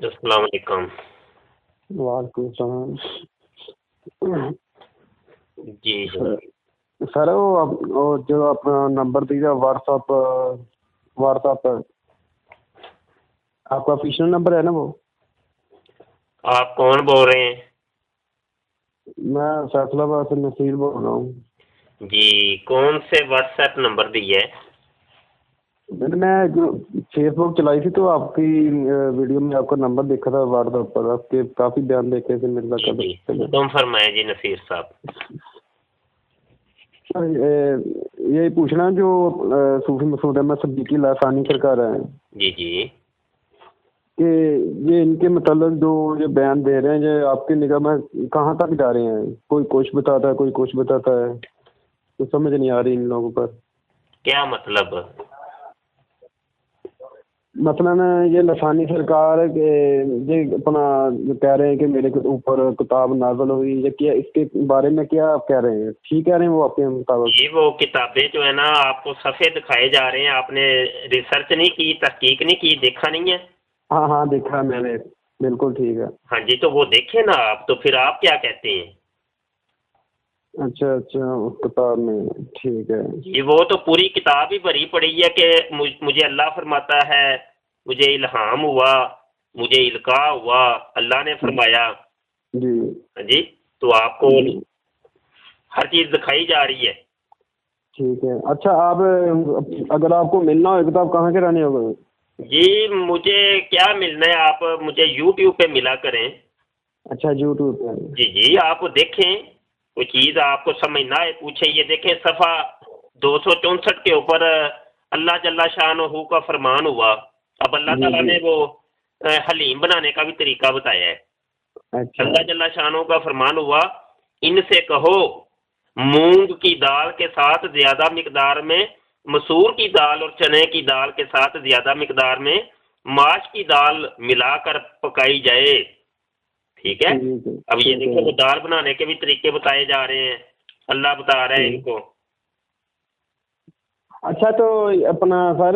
السلام علیکم۔ وعلیکم السلام۔ جی سر وہ جو اپنا نمبر دیا واٹس ایپ آپ کا آفیشیل نمبر ہے نا وہ؟ آپ کون بول رہے ہیں؟ میں فیصلہ آباد سے نصیر بول رہا ہوں۔ جی کون سے واٹس ایپ نمبر دیا ہے؟ میں فیس بک چلائی تھی تو آپ کی ویڈیو میں آپ کا نمبر دیکھا تھا واٹس ایپ پر، آپ کے کافی بیان دیکھے تھے میرے جی تم فرمائیں جی نصیر صاحب۔ یہی پوچھنا جو صوفی مسعود احمد صدیقی لاسانی سرکار ہیں جی جی کہ یہ ان کے متعلق جو یہ بیان دے رہے ہیں یہ آپ کی نگاہ میں کہاں تک جا رہے ہیں؟ کوئی کچھ بتاتا ہے کوئی کچھ بتاتا ہے، تو سمجھ نہیں آ رہی ان لوگوں پر۔ کیا مطلب؟ مثلاً یہ لسانی سرکار کہ یہ اپنا جو کہہ رہے ہیں کہ میرے اوپر کتاب نازل ہوئی، یہ کیا اس کے بارے میں کیا آپ کہہ رہے ہیں؟ ٹھیک کہہ رہے ہیں وہ آپ کے مطابق؟ یہ وہ کتابیں جو ہے نا آپ کو صفحے دکھائے جا رہے ہیں، آپ نے ریسرچ نہیں کی، تحقیق نہیں کی، دیکھا نہیں ہے؟ ہاں دیکھا میں نے، بالکل ٹھیک ہے۔ ہاں جی تو وہ دیکھیں نا آپ، تو پھر آپ کیا کہتے ہیں؟ اچھا اس کتاب میں ٹھیک ہے جی وہ تو پوری کتاب ہی بھری پڑی ہے کہ مجھے اللہ فرماتا ہے، مجھے الہام ہوا، مجھے القاء ہوا، اللہ نے فرمایا۔ جی ہاں جی تو آپ کو ہر چیز دکھائی جا رہی ہے۔ ٹھیک ہے۔ اچھا آپ اگر آپ کو ملنا ہو تو آپ کہاں کے رہنے ہوگے؟ جی مجھے کیا ملنا ہے، آپ مجھے یوٹیوب پہ ملا کریں۔ اچھا یوٹیوب پہ؟ جی آپ دیکھیں، کوئی چیز آپ کو سمجھ نہ آئے پوچھیں۔ یہ دیکھیں صفحہ 264 کے اوپر اللہ جل شانہ کا فرمان ہوا۔ اب اللہ تعالیٰ نے وہ حلیم بنانے کا بھی طریقہ بتایا ہے۔ اچھا اللہ جل شانہ کا فرمان ہوا، ان سے کہو مونگ کی دال کے ساتھ زیادہ مقدار میں، مسور کی دال اور چنے کی دال کے ساتھ زیادہ مقدار میں ماش کی دال ملا کر پکائی جائے۔ ٹھیک ہے۔ اب یہ دیکھو وہ دال بنانے کے بھی طریقے بتائے جا رہے ہیں، اللہ بتا رہے ہیں ان کو۔ اچھا تو اپنا سر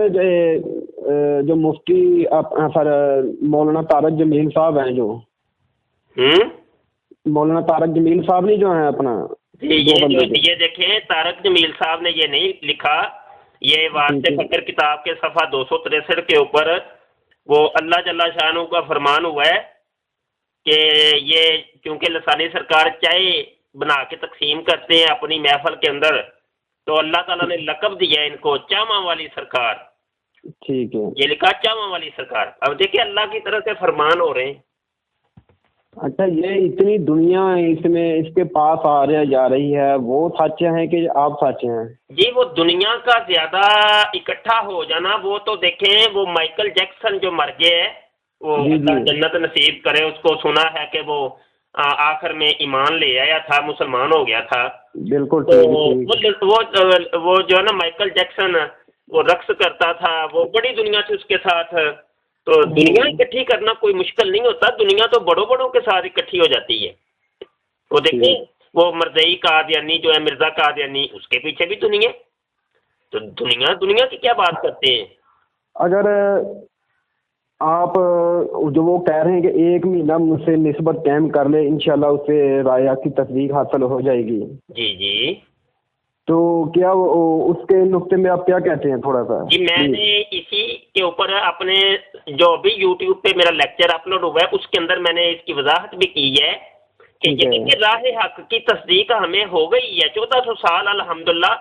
جو مفتی سر مولانا طارق جمیل صاحب ہیں، جو مولانا طارق جمیل صاحب نہیں جو ہیں اپنا، یہ دیکھیں طارق جمیل صاحب نے یہ نہیں لکھا، یہ واسطے فکر کتاب کے صفحہ 263 کے اوپر وہ اللہ جل شانہ کا فرمان ہوا ہے کہ یہ کیونکہ لسانی سرکار چائے بنا کے تقسیم کرتے ہیں اپنی محفل کے اندر، تو اللہ تعالیٰ نے لقب دیا ہے ان کو چاواں والی سرکار۔ ٹھیک ہے، یہ لکھا چاواں والی سرکار۔ اب دیکھیں اللہ کی طرف سے فرمان ہو رہے ہیں۔ اچھا یہ اتنی دنیا اس میں اس کے پاس جا رہی ہے، وہ سچ ہیں کہ آپ سچ ہیں؟ جی وہ دنیا کا زیادہ اکٹھا ہو جانا، وہ تو دیکھیں وہ مائیکل جیکسن جو مر گئے ہے، وہ اللہ جنت نصیب کرے، اس کو سنا ہے کہ وہ آخر میں ایمان لے آیا تھا، مسلمان ہو گیا تھا۔ بالکل وہ جو ہے نا مائیکل جیکسن وہ رقص کرتا تھا، وہ بڑی دنیا تھی اس کے ساتھ۔ تو دنیا اکٹھی کرنا کوئی مشکل نہیں ہوتا، دنیا تو بڑوں کے ساتھ اکٹھی ہو جاتی ہے۔ وہ دیکھیں وہ مرزئی قادیانی جو ہے، مرزا قادیانی، اس کے پیچھے بھی دنیا، تو دنیا کی کیا بات کرتے ہیں؟ اگر آپ جو وہ کہہ رہے ہیں کہ 1 مہینہ مجھ سے نسبت قائم کر لے، انشاءاللہ اس سے رائے کی تصدیق حاصل ہو جائے گی، جی تو کیا اس کے نقطے میں آپ کیا کہتے ہیں تھوڑا سا؟ جی میں نے اسی کے اوپر اپنے جو بھی یوٹیوب پہ میرا لیکچر اپلوڈ ہوا ہے اس کے اندر میں نے اس کی وضاحت بھی کی ہے کہ یہ راہ حق کی تصدیق ہمیں ہو گئی ہے 1400 سال الحمدللہ۔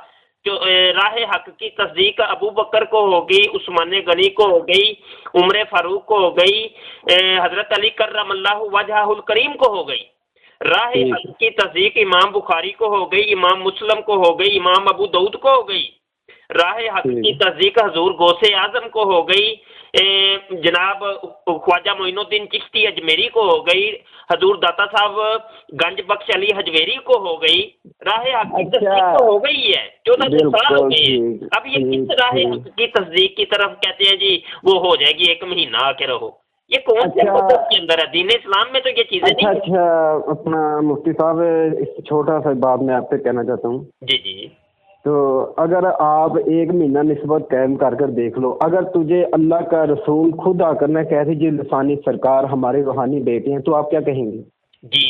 جو راہ حق کی تصدیق ابو بکر کو ہو گئی، عثمان غنی کو ہو گئی، عمر فاروق کو ہو گئی، حضرت علی کرم اللہ وجہہ الکریم کو ہو گئی۔ راہ حق کی تصدیق امام بخاری کو ہو گئی، امام مسلم کو ہو گئی، امام ابو داؤد کو ہو گئی۔ راہ حق کی تصدیق حضور غوث اعظم کو ہو گئی، جناب خواجہ معین الدین چشتی اجمیری کو ہو گئی، حضور داتا صاحب گنج بخش علی حجویری کو ہو گئی۔ راہ حق کی تصدیق تو ہو گئی ہے، 1400 سال ہو گئے ہیں۔ اب یہ کس راہ حق کی تصدیق کی طرف کہتے ہیں جی وہ ہو جائے گی 1 مہینہ آ کے رہو؟ یہ کون سے مذہب کے اندر ہے؟ دین اسلام میں تو یہ چیزیں نہیں۔ اچھا اپنا مفتی صاحب چھوٹا سا بات میں آپ سے کہنا چاہتا ہوں۔ جی تو اگر آپ ایک مہینہ نسبت قائم کر کر دیکھ لو، اگر تجھے اللہ کا رسول خود آ کر نہ کہہ دیجیے لسانی سرکار ہمارے روحانی بیٹے ہیں، تو آپ کیا کہیں گے؟ جی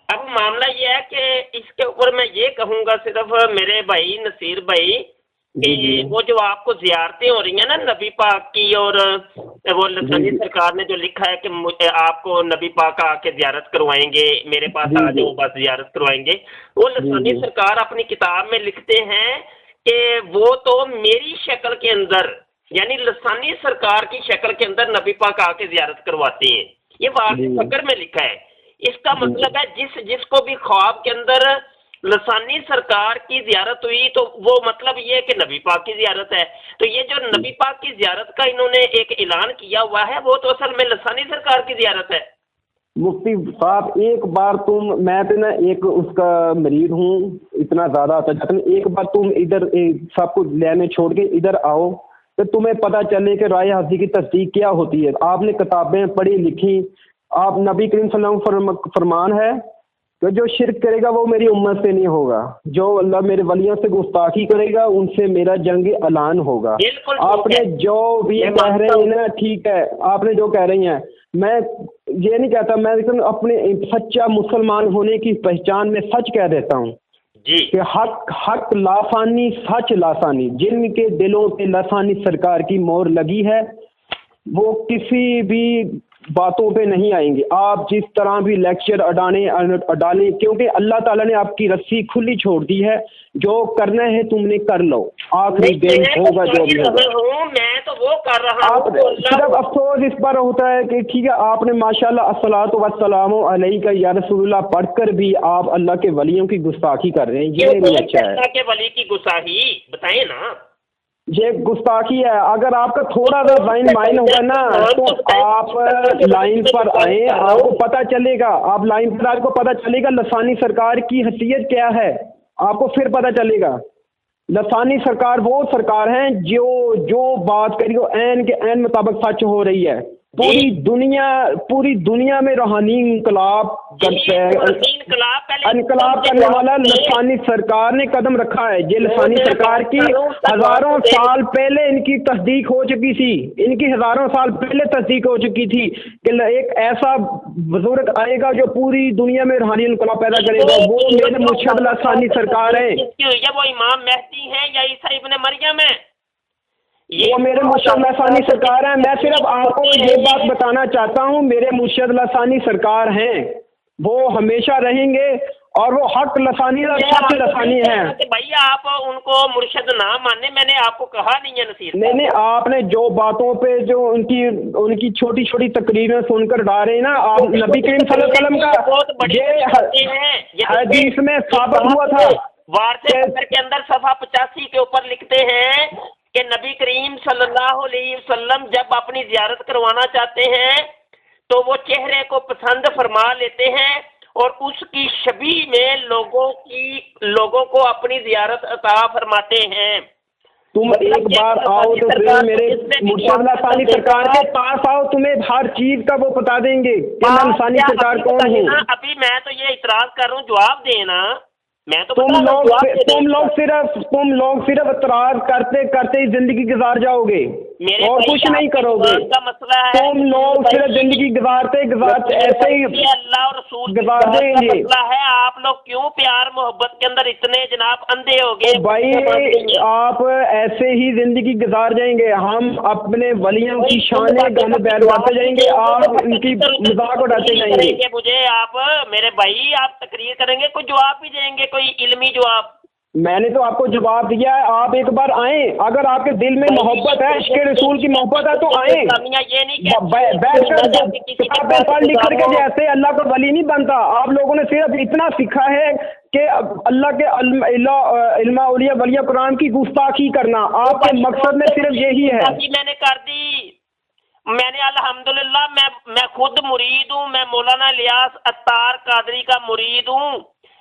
اب معاملہ یہ ہے کہ اس کے اوپر میں یہ کہوں گا صرف میرے بھائی نصیر بھائی کہ وہ جو آپ کو زیارتیں ہو رہی ہیں نا نبی پاک کی، اور وہ لسانی سرکار نے جو لکھا ہے کہ آپ کو نبی پاک آ کے زیارت کروائیں گے، میرے پاس آ جاؤ بس زیارت کروائیں گے، وہ لسانی سرکار اپنی کتاب میں لکھتے ہیں کہ وہ تو میری شکل کے اندر، یعنی لسانی سرکار کی شکل کے اندر نبی پاک آ کے زیارت کرواتے ہیں، یہ واقعی فکر میں لکھا ہے۔ اس کا مطلب ہے جس کو بھی خواب کے اندر لسانی سرکار کی زیارت ہوئی تو وہ مطلب یہ ہے کہ نبی پاک کی زیارت ہے، تو یہ جو نبی پاک کی زیارت کا انہوں نے ایک اعلان کیا ہوا ہے وہ تو اصل میں لسانی سرکار کی زیارت ہے۔ مفتی صاحب ایک بار میں تو نا ایک اس کا مرید ہوں، اتنا زیادہ آتا جاتا ہے، ایک بار تم ادھر سب کچھ لینے چھوڑ کے ادھر آؤ تو تمہیں پتہ چلے کہ رائے حاضری کی تصدیق کیا ہوتی ہے۔ آپ نے کتابیں پڑھی لکھی، آپ نبی کریم صلی اللہ علیہ وسلم فرمان ہے کہ جو شرک کرے گا وہ میری امت سے نہیں ہوگا، جو اللہ میرے ولیوں سے گستاخی کرے گا ان سے میرا جنگ اعلان ہوگا۔ آپ نے جو بھی کہہ رہے ہیں نا ٹھیک ہے، آپ نے جو کہہ رہی ہیں، میں یہ نہیں کہتا، میں اپنے سچا مسلمان ہونے کی پہچان میں سچ کہہ دیتا ہوں کہ حق لاسانی، سچ لاسانی، جن کے دلوں پہ لسانی سرکار کی مور لگی ہے وہ کسی بھی باتوں پہ نہیں آئیں گے۔ آپ جس طرح بھی لیکچر اڈالیں، کیونکہ اللہ تعالیٰ نے آپ کی رسی کھلی چھوڑ دی ہے، جو کرنا ہے تم نے کر لو، آخری دن ہوگا جو بھی ہوگا۔ میں تو وہ کر رہا ہوں، صرف افسوس اس پر ہوتا ہے کہ ٹھیک ہے آپ نے ماشاءاللہ الصلاۃ والسلام علیک یا رسول اللہ پڑھ کر بھی آپ اللہ کے ولیوں کی گستاخی کر رہے ہیں، یہ نہیں اچھا ہے۔ اللہ کے ولی کی گستاخی بتائیں نا، یہ گستاخی ہے۔ اگر آپ کا تھوڑا سا لائن مائن ہوگا نا تو آپ لائن پر آئیں، آپ کو پتہ چلے گا، آپ لائن پر آپ کو پتہ چلے گا لسانی سرکار کی حیثیت کیا ہے، آپ کو پھر پتہ چلے گا۔ لسانی سرکار وہ سرکار ہیں جو بات کری وہ عین کے عین مطابق سچ ہو رہی ہے۔ پوری دنیا میں روحانی انقلاب کرتے ہیں، انقلاب کرنے والا لسانی سرکار نے قدم رکھا ہے۔ یہ لسانی سرکار کی ہزاروں سال پہلے ان کی تصدیق ہو چکی تھی، ان کی ہزاروں سال پہلے تصدیق ہو چکی تھی کہ ایک ایسا بزرگ آئے گا جو پوری دنیا میں روحانی انقلاب پیدا کرے گا، وہ میرے مرشد لسانی سرکار ہیں۔ وہ امام مہدی ہیں یا عیسیٰ ابن مریم ہے؟ وہ میرے مرشد لسانی سرکار ہیں۔ میں صرف آپ کو یہ بات بتانا چاہتا ہوں، میرے مرشد لسانی سرکار ہیں، وہ ہمیشہ رہیں گے اور وہ حق لسانی اور سچ لسانی ہیں۔ بھائی آپ ان کو مرشد نہ مانے، میں نے آپ کو کہا نہیں ہے نصیر، نہیں آپ نے جو باتوں پہ جو ان کی چھوٹی چھوٹی تقریریں سن کر ڈالے ہیں نا، آپ نبی کریم صلی اللہ علیہ وسلم کا یہ حدیث میں ثابت ہوا تھا۔ وارث کے اندر صفحہ 85 کے اوپر لکھتے ہیں کہ نبی کریم صلی اللہ علیہ وسلم جب اپنی زیارت کروانا چاہتے ہیں تو وہ چہرے کو پسند فرما لیتے ہیں اور اس کی شبیہ میں لوگوں کو اپنی زیارت عطا فرماتے ہیں۔ تم ایک بار آؤ تو پھر میرے مرشد لسانی سرکار کے پاس آؤ، تمہیں ہر چیز کا وہ بتا دیں گے کہ میں لسانی سرکار کون ہوں۔ ابھی میں تو یہ اعتراض کر رہا ہوں، جواب دینا۔ میں تو تم لوگ صرف اعتراض کرتے کرتے ہی زندگی گزار جاؤ گے اور کچھ نہیں کرو گے۔ تم لوگ صرف زندگی گزارتے ایسے ہی اللہ اور رسول گزار دیں گے۔ ہے آپ لوگ کیوں پیار محبت کے اندر اتنے جناب اندھے ہو گئے؟ بھائی آپ ایسے ہی زندگی گزار جائیں گے، ہم اپنے ولیوں کی شان گانے بیلواتے جائیں گے، آپ ان کی مذاق اڑاتے جائیں گے۔ مجھے آپ میرے بھائی آپ تقریر کریں گے، کوئی جواب بھی دیں گے، کوئی علمی جواب؟ میں نے تو آپ کو جواب دیا ہے، آپ ایک بار آئیں، اگر آپ کے دل میں محبت ہے، عشق رسول کی محبت ہے تو آئیں، بیٹھ کر کتابیں پڑھ لکھ کر کے جیسے اللہ کا ولی نہیں بنتا۔ آپ لوگوں نے صرف اتنا سیکھا ہے کہ اللہ کے علم اولیاء ولیاء قرآن کی گستاخی کرنا، آپ کے مقصد میں صرف یہی ہے۔ میں نے کر دی، میں نے الحمدللہ میں خود مرید ہوں، میں مولانا الیاس عطار قادری کا مرید ہوں،